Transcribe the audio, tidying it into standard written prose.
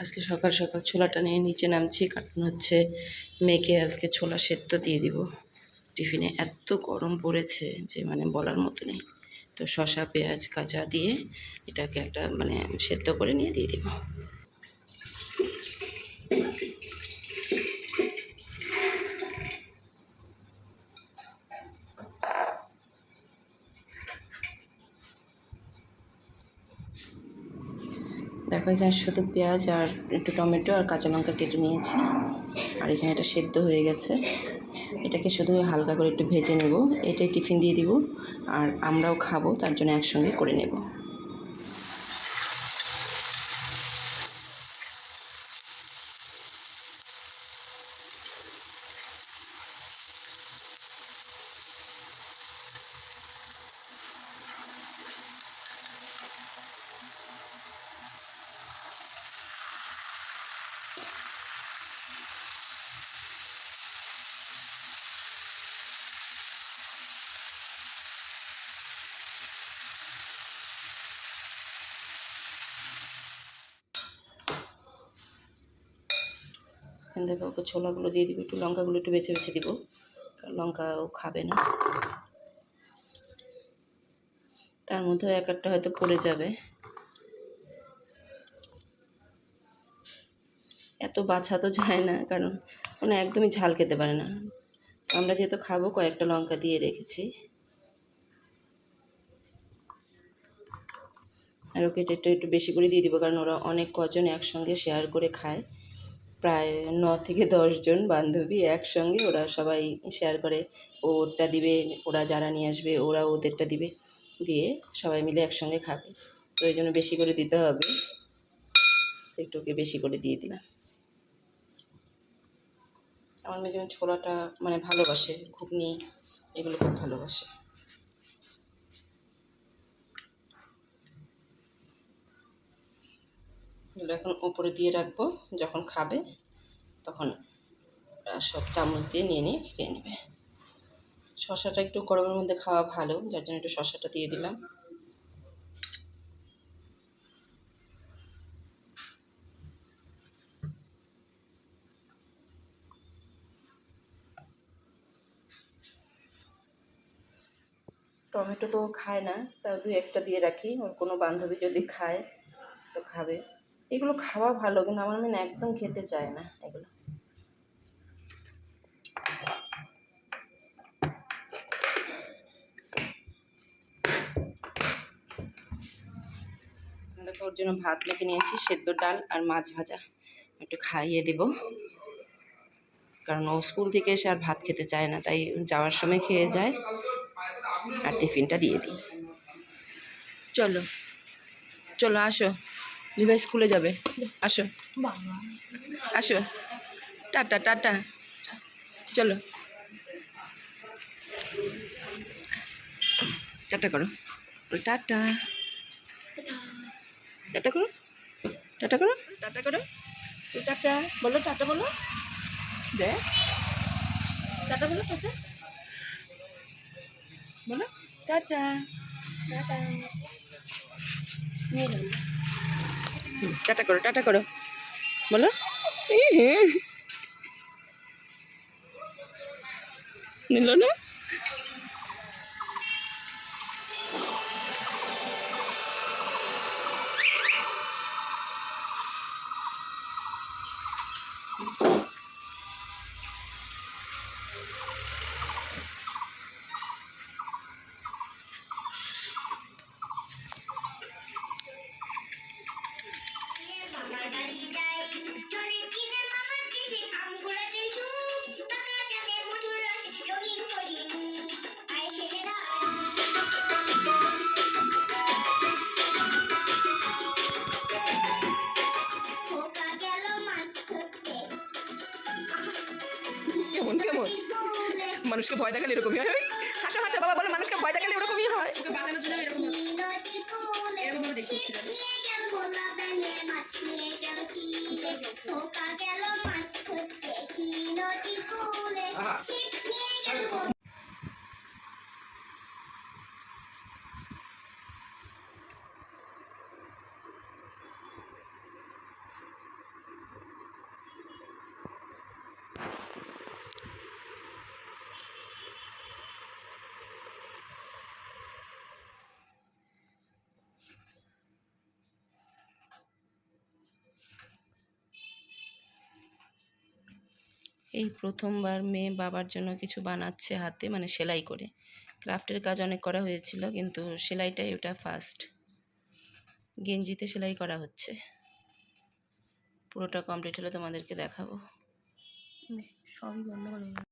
আজকে সকাল সকাল ছোলাটা নিয়ে নিচে নামছি, কারণ হচ্ছে মেয়েকে আজকে ছোলা সেদ্ধ দিয়ে দিব টিফিনে। এত গরম পড়েছে যে মানে বলার মতো নেই। তো শসা পেঁয়াজ কাঁচা দিয়ে এটাকে একটা মানে সেদ্ধ করে নিয়ে দিয়ে দিব। দেখো এখানে শুধু পেঁয়াজ আর একটু টমেটো আর কাঁচা লঙ্কা কেটে নিয়েছি, আর এখানে এটা সেদ্ধ হয়ে গেছে। এটাকে শুধু হালকা করে একটু ভেজে নেব, এটাই টিফিন দিয়ে দিব আর আমরাও খাবো, তার জন্য একসঙ্গে করে নেব। এখান থেকে ওকে ছোলাগুলো দিয়ে দিব, একটু লঙ্কাগুলো একটু বেছে বেছে দিব, লঙ্কা ও খাবে না। তার মধ্যে এক একটা হয়তো পড়ে যাবে, এত বাছা তো যায় না, কারণ ওনা একদমই ঝাল খেতে পারে না। আমরা যেহেতু খাবো কয়েকটা লঙ্কা দিয়ে রেখেছি। আর ওকে একটু একটু বেশি করে দিয়ে দিব, কারণ ওরা অনেক কজন একসঙ্গে শেয়ার করে খায়। প্রায় 9 থেকে 10 জন বান্ধবী একসঙ্গে, ওরা সবাই শেয়ার করে। ওরটা দিবে, ওরা যারা নিয়ে আসবে ওরা ওদেরটা দিবে, দিয়ে সবাই মিলে একসঙ্গে খাবে। তো এই জন্য বেশি করে দিতে হবে, একটু ওকে বেশি করে দিয়ে দিলাম। আমার মেয়ে যেমন ছোলাটা মানে ভালোবাসে, ঘুগনি এগুলো খুব ভালোবাসে। এগুলো এখন উপরে দিয়ে রাখবো, যখন খাবে তখন সব চামচ দিয়ে নিয়ে নিয়ে খেয়ে নেবে। শসাটা একটু গরমের মধ্যে খাওয়া ভালো, যার জন্য একটু শসাটা দিয়ে দিলাম। টমেটো তো খায় না, তাও 2-1টা দিয়ে রাখি, ওর কোনো বান্ধবী যদি খায় তো খাবে। এগুলো খাওয়া ভালো, কিন্তু আমার মেয়ে একদম খেতে চায় না এগুলো। দেখো ওর জন্য ভাত মেখে নিয়েছি, সেদ্ধ ডাল আর মাছ ভাজা, একটু খাইয়ে দেব, কারণ ও স্কুল থেকে এসে আর ভাত খেতে চায় না, তাই যাওয়ার সময় খেয়ে যায় আর টিফিনটা দিয়ে দিই। চলো চলো আসো, দিভাই স্কুলে যাবে, আসো আসো, টাটা টাটা, চলো টাটা করো, টাটা টাটা করো, টাটা করো, টাটা করো, টাটা বলো, টাটা বলো, দে টাটা বলো, টাটা বলো, টাটা টাটা, নিয়ে যাবো, টাটা করো, টাটা করো বলো। নিল না। কেমন কেমন মানুষকে ভয় দেখালে এরকমই হয়। হাসো হাসো বাবা বলে, মানুষকে ভয় দেখালে এরকমই হয়। বাঁচানোর জন্য এরকম দেখছি। এই প্রথমবার মেয়ে বাবার জন্য কিছু বানাচ্ছে হাতে, মানে সেলাই করে। ক্রাফটের কাজ অনেক করা হয়েছিল, কিন্তু সেলাইটাই ওটা ফার্স্ট। গেঞ্জিতে সেলাই করা হচ্ছে। পুরোটা কমপ্লিট হলে তোমাদেরকে দেখাবো। সবই গন্ডগোল হয়ে গেল।